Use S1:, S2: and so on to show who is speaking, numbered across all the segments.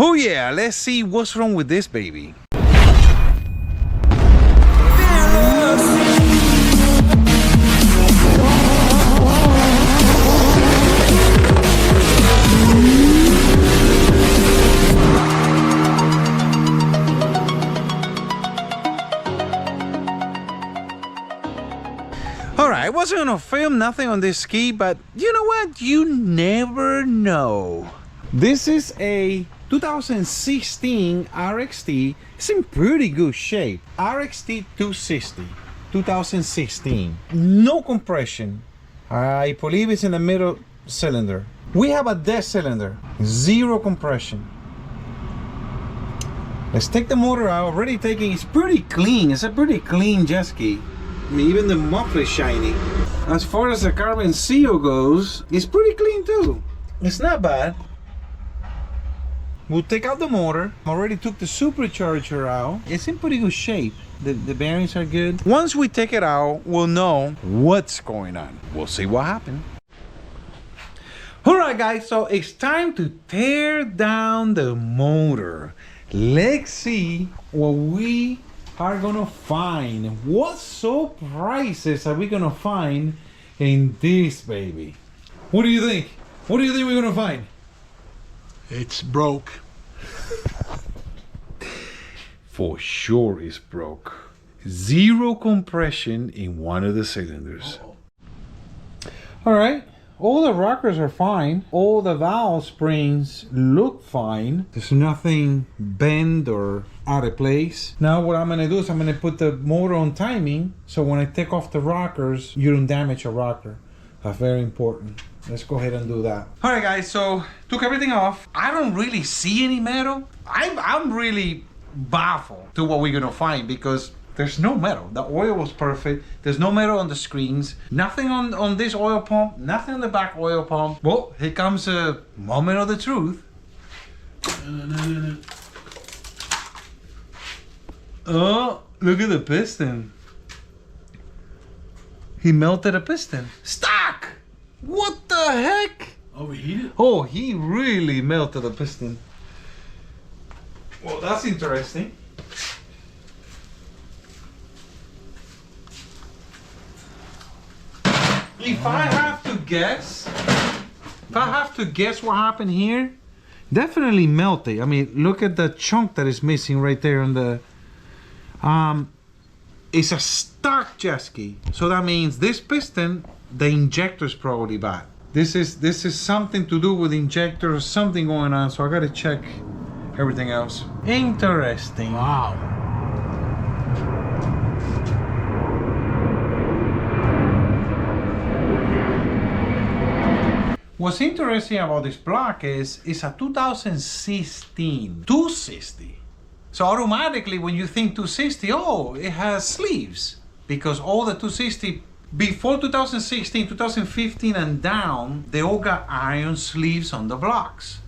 S1: Oh yeah, let's see what's wrong with this baby. Alright, I wasn't gonna film nothing on this ski, but you know what? You never know. This is a 2016 RXT. It's in pretty good shape. RXT 260, 2016. No compression. I believe it's in the middle cylinder. We have a dead cylinder, zero compression. Let's take the motor out. Already taking, it's pretty clean. It's a pretty clean jet ski. I mean, even the muffler is shiny. As far as the Carbon Seal goes, it's pretty clean too. It's not bad. We'll take out the motor. Already took the supercharger out. It's in pretty good shape. The bearings are good. Once we take it out, we'll know what's going on. We'll see what happened. Alright guys, so it's time to tear down the motor. Let's see what we are gonna find. What surprises are we gonna find in this baby? What do you think? What do you think we're gonna find?
S2: It's broke.
S1: For sure it's broke. Zero compression in one of the cylinders. All right, all the rockers are fine. All the valve springs look fine. There's nothing bent or out of place. Now what I'm gonna do is I'm gonna put the motor on timing, so when I take off the rockers, you don't damage a rocker. That's very important. Let's go ahead and do that. All right guys, so took everything off. I don't really see any metal. I'm really baffled to what we're gonna find because there's no metal. The oil was perfect. There's no metal on the screens. Nothing on this oil pump. Nothing on the back oil pump. Well, here comes a moment of the truth. Oh, look at the piston. He melted a piston. Stock! What the heck?
S2: Overheated?
S1: Oh, he really melted the piston. Well, that's interesting. If I have to guess what happened here, definitely melted. I mean, look at the chunk that is missing right there on the it's a stock jet ski, so that means this piston, the injector is probably bad. This is something to do with the injector or something going on, so I gotta check everything else. Interesting.
S2: Wow.
S1: What's interesting about this block is it's a 2016 260. So automatically when you think 260, oh, it has sleeves, because all the 260 before 2016, 2015 and down, they all got iron sleeves on the blocks.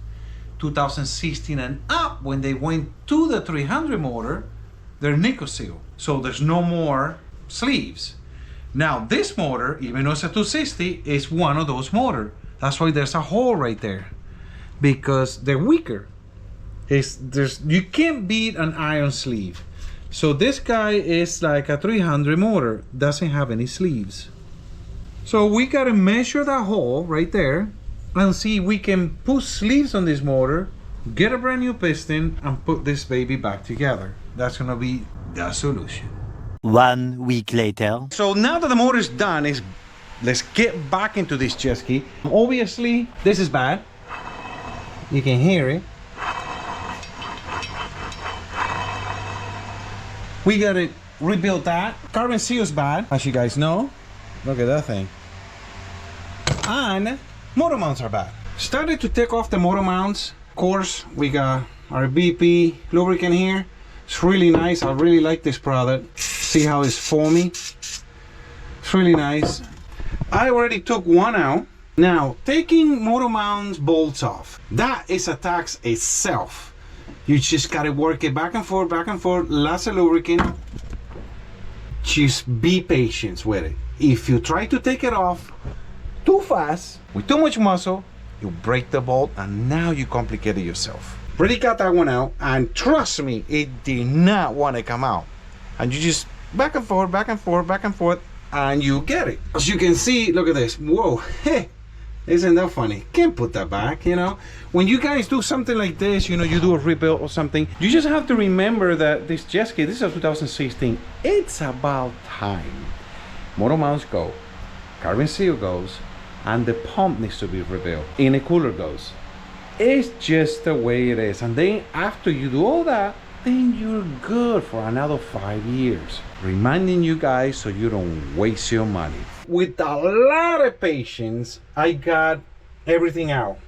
S1: 2016 and up, when they went to the 300 motor, they're nickel seal. So there's no more sleeves. Now this motor, even though it's a 260, is one of those motors. That's why there's a hole right there, because they're weaker. You can't beat an iron sleeve. So this guy is like a 300 motor, doesn't have any sleeves. So we gotta measure that hole right there and see if we can put sleeves on this motor, get a brand new piston, and put this baby back together. That's gonna be the solution.
S3: 1 week later.
S1: So now that the motor is done, let's get back into this jet ski. Obviously, this is bad. You can hear it. We gotta rebuild that. Carbon seal is bad, as you guys know. Look at that thing. And motor mounts are bad. Started to take off the motor mounts. Of course, we got our BP lubricant here. It's really nice. I really like this product. See how it's foamy? It's really nice. I already took one out. Now, taking motor mounts bolts off, that is a task itself. You just gotta work it back and forth, lots of lubricant. Just be patient with it. If you try to take it off too fast, with too much muscle, you break the bolt and now you complicate it yourself. Really got that one out, and trust me, it did not want to come out. And you just back and forth, back and forth, back and forth, and you get it. As you can see, look at this. Whoa, hey, isn't that funny? Can't put that back, you know. When you guys do something like this, you know, you do a rebuild or something, you just have to remember that this jet ski, this is a 2016, it's about time. Motor mounts go, carbon seal goes, and the pump needs to be rebuilt, and the cooler goes. It's just the way it is. And then after you do all that, then you're good for another 5 years. Reminding you guys so you don't waste your money. With a lot of patience, I got everything out.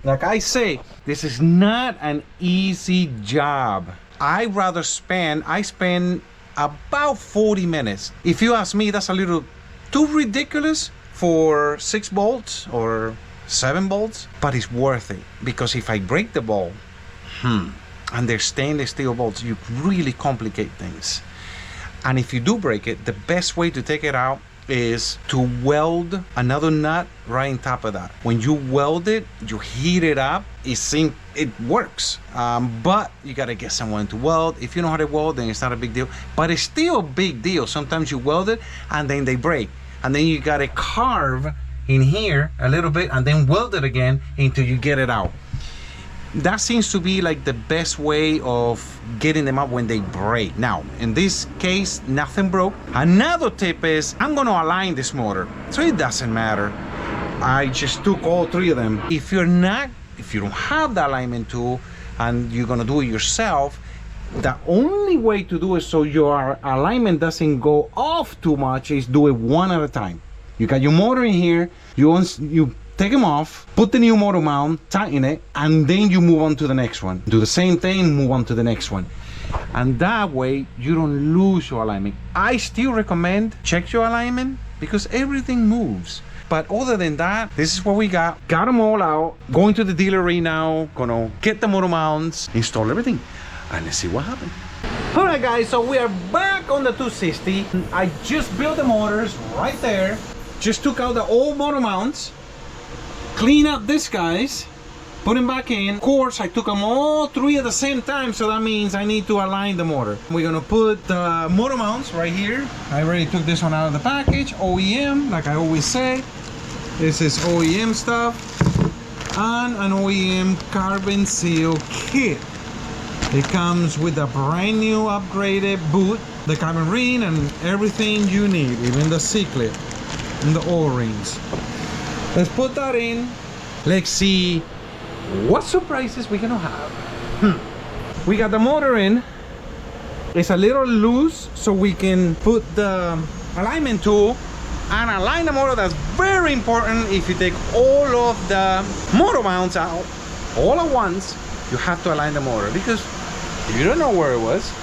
S1: Like I say, this is not an easy job. I spend about 40 minutes. If you ask me, that's a little too ridiculous for 6 bolts or 7 bolts, but it's worth it, because if I break the ball, and they're stainless steel bolts, you really complicate things. And if you do break it, the best way to take it out is to weld another nut right on top of that. When you weld it, you heat it up, it works. But you gotta get someone to weld. If you know how to weld, then it's not a big deal, but it's still a big deal. Sometimes you weld it and then they break, and then you gotta carve in here a little bit and then weld it again until you get it out. That seems to be like the best way of getting them up when they break. Now, in this case, nothing broke. Another tip is, I'm gonna align this motor, so it doesn't matter. I just took all 3 of them. If you don't have the alignment tool and you're gonna do it yourself, the only way to do it so your alignment doesn't go off too much is do it one at a time. You got your motor in here, you take them off, put the new motor mount, tighten it, and then you move on to the next one. Do the same thing, move on to the next one. And that way, you don't lose your alignment. I still recommend check your alignment because everything moves. But other than that, this is what we got. Got them all out. Going to the dealer right now, gonna get the motor mounts, install everything, and let's see what happens. All right, guys, so we are back on the 260. I just built the motors right there. Just took out the old motor mounts, clean up these guys, put them back in. Of course, I took them all 3 at the same time, so that means I need to align the motor. We're gonna put the motor mounts right here. I already took this one out of the package. OEM, like I always say. This is OEM stuff. And an OEM carbon seal kit. It comes with a brand new upgraded boot, the carbon ring, and everything you need, even the C-clip and the O-rings. Let's put that in. Let's see what surprises we're gonna have. We got the motor in. It's a little loose, so we can put the alignment tool and align the motor. That's very important. If you take all of the motor mounts out all at once, you have to align the motor, because if you don't know where it was,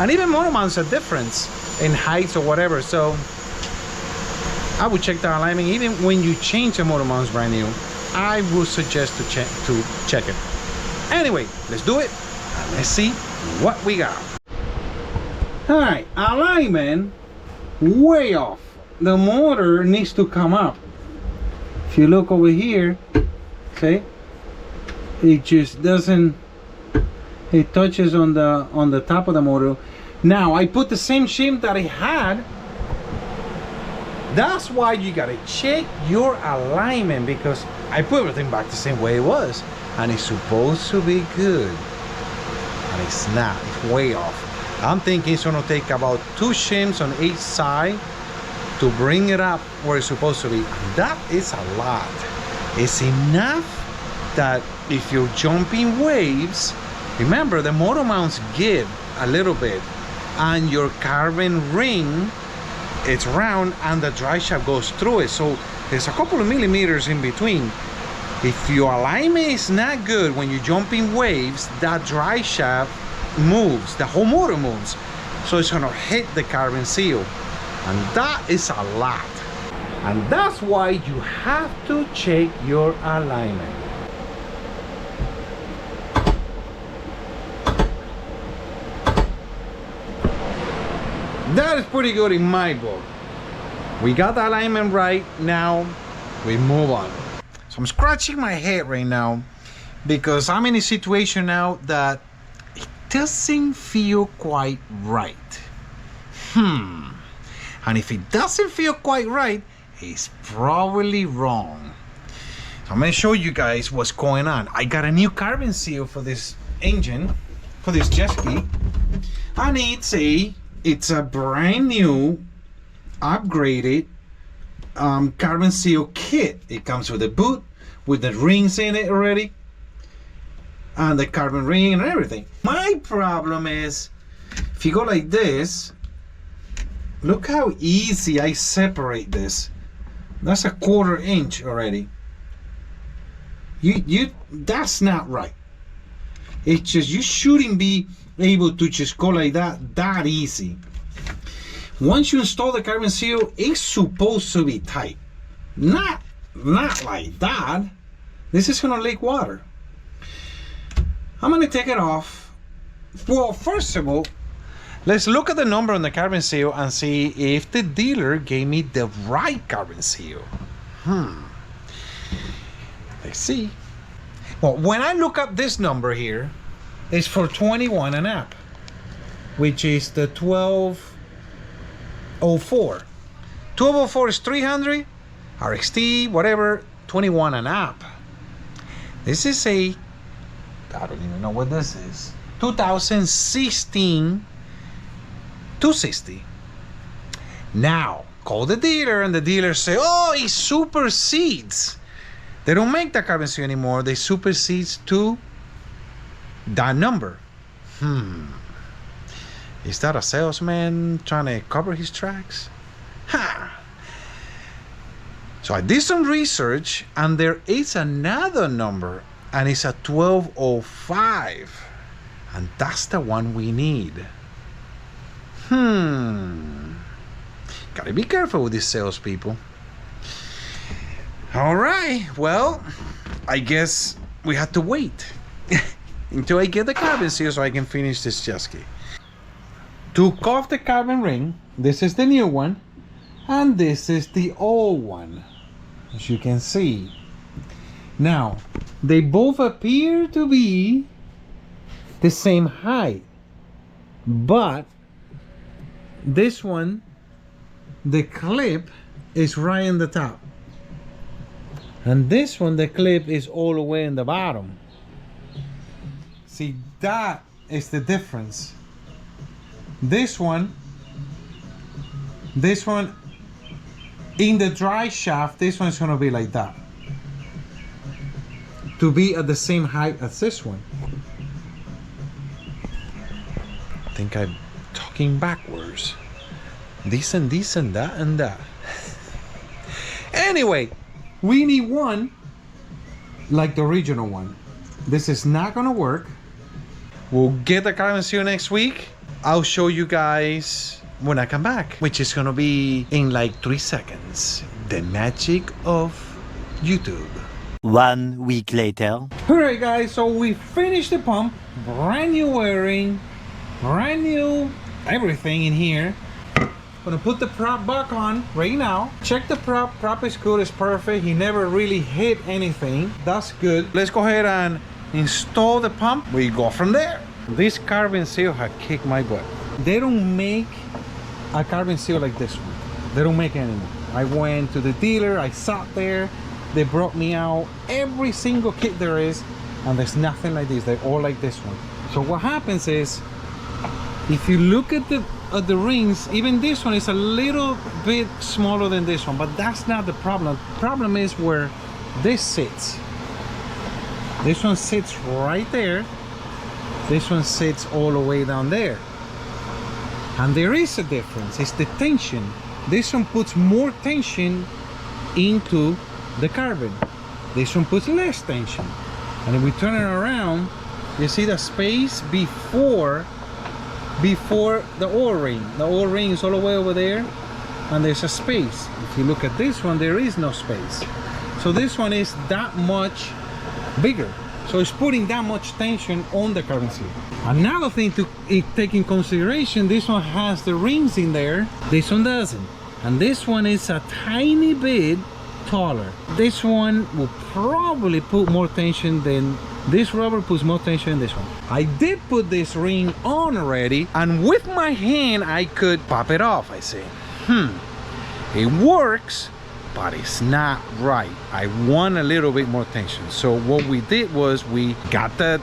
S1: and even motor mounts are different in heights or whatever, so I would check the alignment. Even when you change the motor mounts brand new, I would suggest to check it. Anyway, let's do it and let's see what we got. All right, alignment way off. The motor needs to come up. If you look over here, see, it just doesn't. It touches on the top of the motor. Now I put the same shim that I had. That's why you gotta check your alignment, because I put everything back the same way it was, and it's supposed to be good, and it's not. It's way off. I'm thinking it's gonna take about 2 shims on each side to bring it up where it's supposed to be. That is a lot. It's enough that if you're jumping waves, remember the motor mounts give a little bit, and your carbon ring, it's round and the dry shaft goes through it, so there's a couple of millimeters in between. If your alignment is not good when you jump in waves, that dry shaft moves, the whole motor moves, so it's gonna hit the carbon seal, and that is a lot. And that's why you have to check your alignment. That is pretty good in my book. We got the alignment right. Now we move on. So I'm scratching my head right now because I'm in a situation now that it doesn't feel quite right. And if it doesn't feel quite right, it's probably wrong. So I'm gonna show you guys what's going on. I got a new carbon seal for this engine, for this jet ski, and it's a brand new, upgraded carbon seal kit. It comes with a boot, with the rings in it already, and the carbon ring and everything. My problem is, if you go like this, look how easy I separate this. That's a 1/4 inch already. That's not right. It's just, you shouldn't be able to just go like that easy. Once you install the carbon seal, it's supposed to be tight. Not like that. This is gonna leak water. I'm gonna take it off. Well, first of all, let's look at the number on the carbon seal and see if the dealer gave me the right carbon seal. Let's see. Well, when I look up this number here, it's for 21 and up, which is the 1204. 1204 is 300, RXT, whatever, 21 and up. This is I don't even know what this is. 2016 260. Now, call the dealer and the dealer say, oh, it supersedes. They don't make that carbon seal anymore. They supersedes to that number. Is that a salesman trying to cover his tracks? So I did some research, and there is another number, and it's a 1205, and that's the one we need. Gotta be careful with these salespeople. All right, well, I guess we have to wait until I get the carbon seal so I can finish this jet ski. Took off the carbon ring. This is the new one, and this is the old one, as you can see. Now, they both appear to be the same height, but this one, the clip is right in the top, and this one, the clip is all the way in the bottom. See, that is the difference. This one in the dry shaft, this one's gonna be like that, to be at the same height as this one. I think I'm talking backwards. This and this and that and that. Anyway, we need one like the original one. This is not gonna work. We'll get the carbon seal next week. I'll show you guys when I come back, which is gonna be in like 3 seconds. The magic of YouTube.
S3: 1 week later.
S1: Alright guys, so we finished the pump. Brand new wiring, brand new everything in here. Gonna put the prop back on right now. Check the prop. Prop is good, it's perfect. He never really hit anything. That's good. Let's go ahead and install the pump. We go from there. This carbon seal has kicked my butt. They don't make a carbon seal like this one. They don't make it anymore. I went to the dealer, I sat there, they brought me out every single kit there is, and there's nothing like this. They're all like this one. So what happens is, if you look at the rings, even this one is a little bit smaller than this one, but that's not the problem. The problem is where this sits. This one sits right there. This one sits all the way down there. And there is a difference. It's the tension. This one puts more tension into the carbon. This one puts less tension. And if we turn it around, you see the space before the O-ring. The O-ring is all the way over there, and there's a space. If you look at this one, there is no space. So this one is that much bigger. So it's putting that much tension on the carbon seal. Another thing to take in consideration, this one has the rings in there, this one doesn't. And this one is a tiny bit taller. This one will probably put more tension than This rubber puts more tension in this one. I did put this ring on already, and with my hand I could pop it off. I say, it works, but it's not right. I want a little bit more tension. So what we did was we got the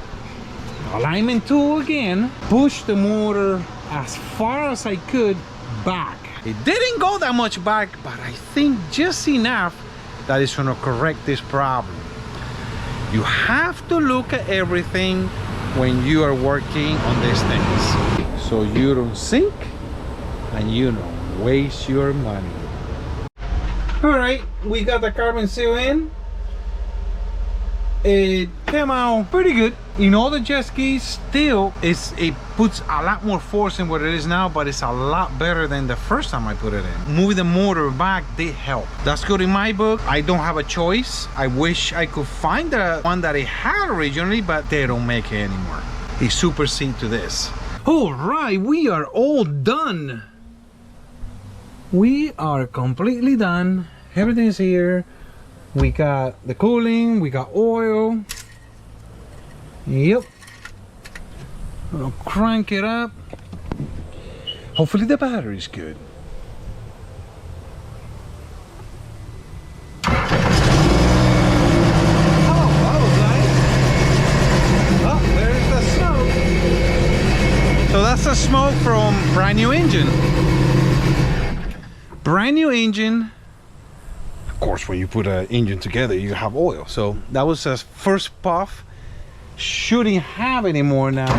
S1: alignment tool again, pushed the motor as far as I could back. It didn't go that much back, but I think just enough that it's gonna correct this problem. You have to look at everything when you are working on these things, so you don't sink and you don't waste your money. All right, we got the carbon seal in. It came out pretty good. In all the jet skis, still it puts a lot more force in what it is now, but it's a lot better than the first time I put it in. Moving the motor back did help. That's good in my book. I don't have a choice. I wish I could find the one that it had originally, but they don't make it anymore. It supersedes to this. All right, we are all done. We are completely done. Everything's here. We got the cooling, we got oil. Yep. I'll crank it up. Hopefully the battery's good. Oh, that was nice. Oh, there's the smoke. So that's the smoke from brand new engine. Brand new engine. Of course, when you put an engine together, you have oil. So that was a first puff. Shouldn't have any more now.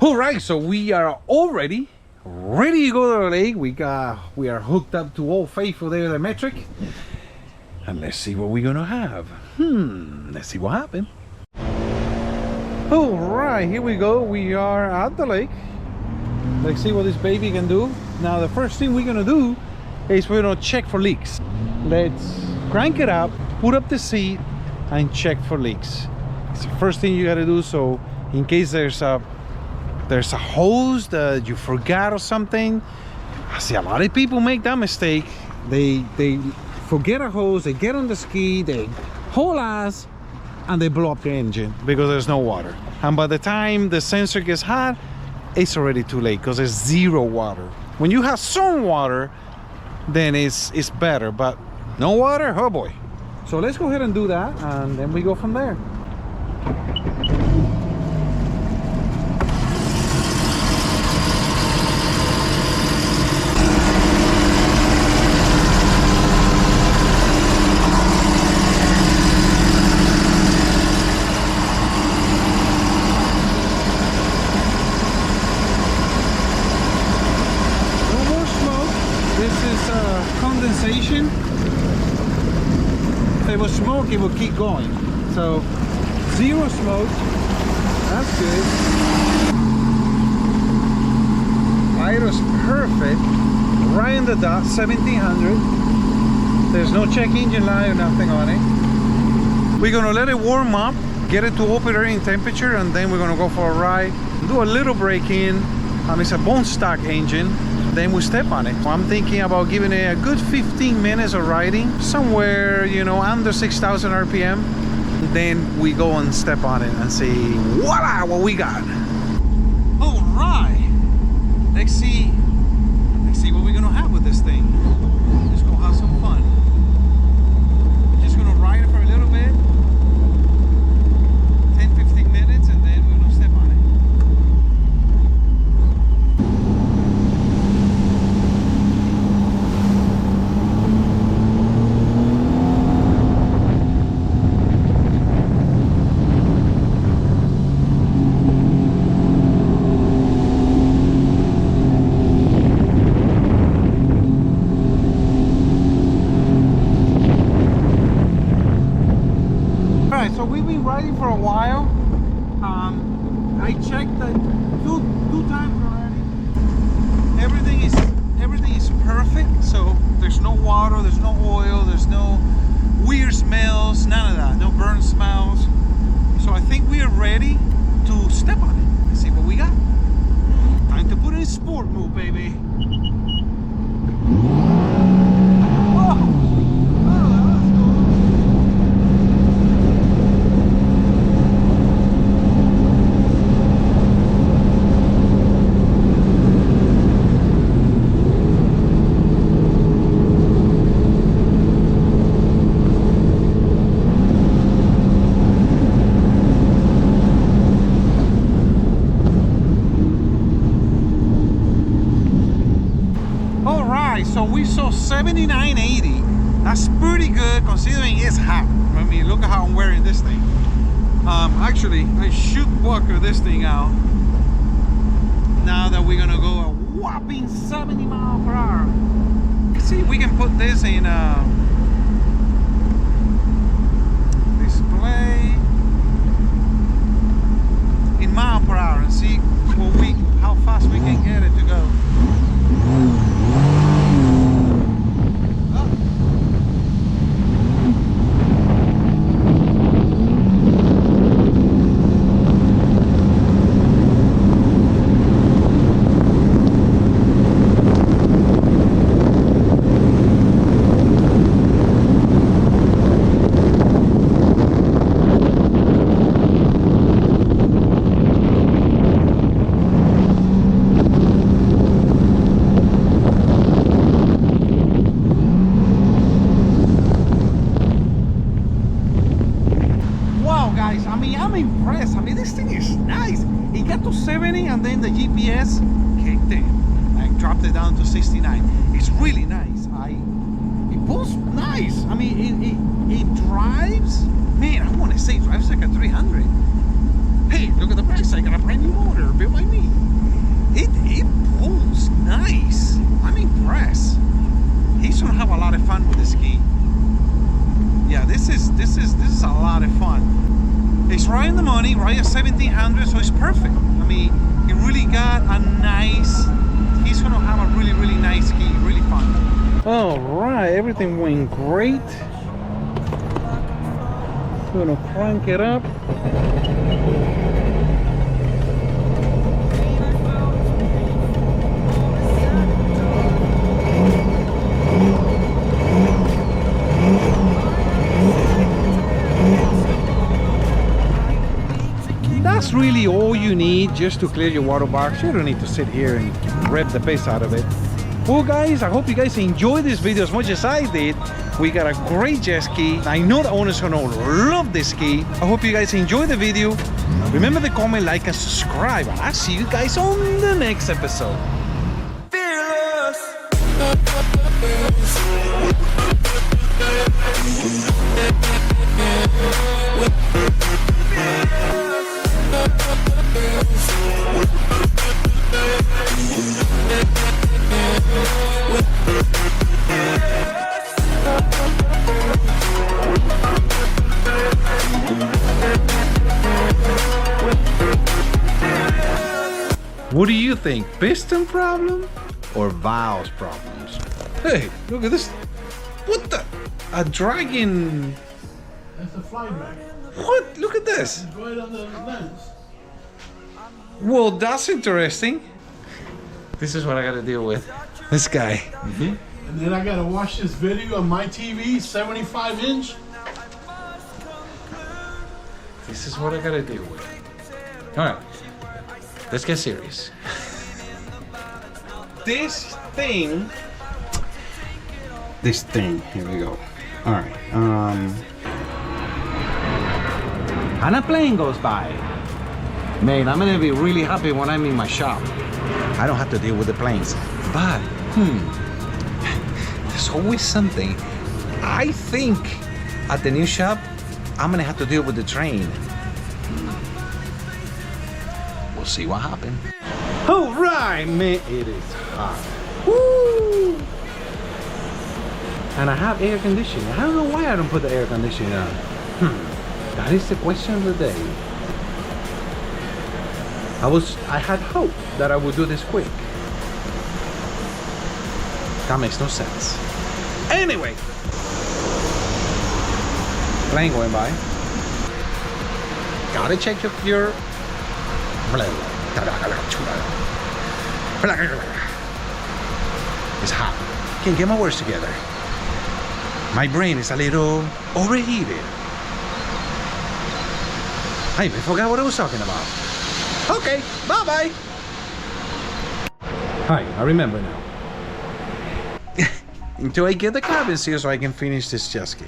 S1: All right, so we are all ready to go to the lake. We are hooked up to Old Faithful there, the metric. And let's see what we're gonna have. Let's see what happens. All right, here we go. We are at the lake. Let's see what this baby can do. Now, the first thing we're gonna do is we're gonna check for leaks. Let's crank it up, put up the seat, and check for leaks. It's the first thing you gotta do. So, in case there's a hose that you forgot or something. I see a lot of people make that mistake. They forget a hose, they get on the ski, they haul ass, and they blow up the engine because there's no water. And by the time the sensor gets hot, it's already too late because there's zero water. When you have some water, then it's better, but no water, oh boy. So let's go ahead and do that, and then we go from there. Condensation. If there was smoke, it would keep going. So zero smoke. That's good. Iro's perfect. Right in the dot, 1700. There's no check engine light or nothing on it. We're gonna let it warm up, get it to operating temperature, and then we're gonna go for a ride. Do a little break-in. It's a bone stock engine. Then we step on it. I'm thinking about giving it a good 15 minutes of riding, somewhere, you know, under 6,000 RPM. Then we go and step on it and see, voila, what we got. All right, let's see what we're gonna have with this thing. Let's go have some fun. We're just gonna ride it for a little bit, 10-15 minutes, and then we're gonna step on it. So we've been riding for a while. I checked that two times already. Everything is perfect. So there's no water, there's no oil, there's no weird smells, none of that, no burn smells. So I think we are ready to step on it and see what we got. we saw 79.80. That's pretty good considering it's hot. I mean, look at how I'm wearing this thing. Actually, I should buckle this thing out now that we're gonna go a whopping 70 miles per hour. See, we can put this in display in mile per hour and see how fast we can get it to go. Got to 70 and then the GPS kicked in and dropped it down to 69. It's really nice. It pulls nice. I mean, it drives. Man, I want to say it drives like a 300. Hey, look at the price. I got a brand new motor built by me. It pulls nice. I'm impressed. He's gonna have a lot of fun with the ski. Yeah, this is a lot of fun. It's right in the money, right at 1700, so it's perfect. I mean, he really got a nice, he's gonna have a really, really nice ski, really fun. All right, everything went great. Gonna crank it up. That's really all you need just to clear your water box. You don't need to sit here and rev the pace out of it. Well guys, I hope you guys enjoyed this video as much as I did. We got a great jet ski. I know the owners are gonna love this ski. I hope you guys enjoyed the video. Remember to comment, like, and subscribe. And I'll see you guys on the next episode. What do you think? Piston problem or valves problems? Hey, look at this. What the? A dragon.
S2: That's a fly rack.
S1: What? Look at this.
S2: It's right on the lens.
S1: Well, that's interesting. This is what I gotta deal with. This guy.
S2: And then I gotta watch this video on my TV, 75-inch.
S1: This is what I gotta deal with. All right, let's get serious. This thing, here we go. All right, and a plane goes by. Man, I'm gonna be really happy when I'm in my shop. I don't have to deal with the planes, but there's always something. I think at the new shop, I'm gonna have to deal with the train. We'll see what happens. All right, man, it is hot. Woo! And I have air conditioning. I don't know why I don't put the air conditioning on. That is the question of the day. I had hope that I would do this quick. That makes no sense. Anyway, plane going by. Gotta check your it's hot. Can't get my words together. My brain is a little overheated. I even forgot what I was talking about. Okay, bye-bye. Hi, I remember now. Until I get the carbon seal so I can finish this jet ski.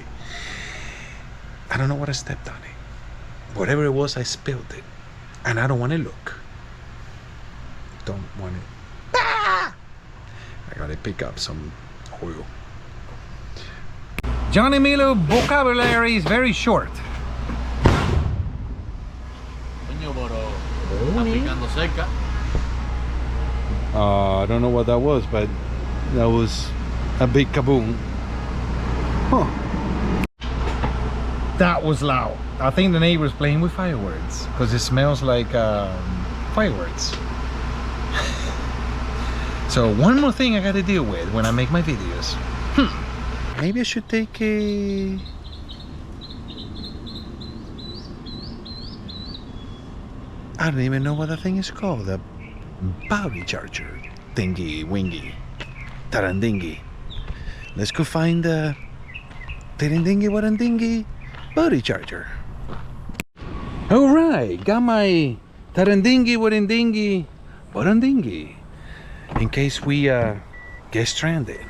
S1: I don't know what I stepped on it. Whatever it was, I spilled it. And I don't want to look. Don't want it. Ah! I gotta pick up some juego. Johnny Milo vocabulary is very short.
S4: Coño, pero está picando cerca.
S5: I don't know what that was, but that was a big kaboom. Huh.
S1: That was loud. I think the neighbor's playing with fireworks because it smells like fireworks. So one more thing I gotta deal with when I make my videos. Maybe I should take a... I don't even know what that thing is called. A battery charger thingy wingy tarandingy. Let's go find the tarandingy warandingy battery charger. All right, got my tarandingy warandingy warandingy in case we get stranded.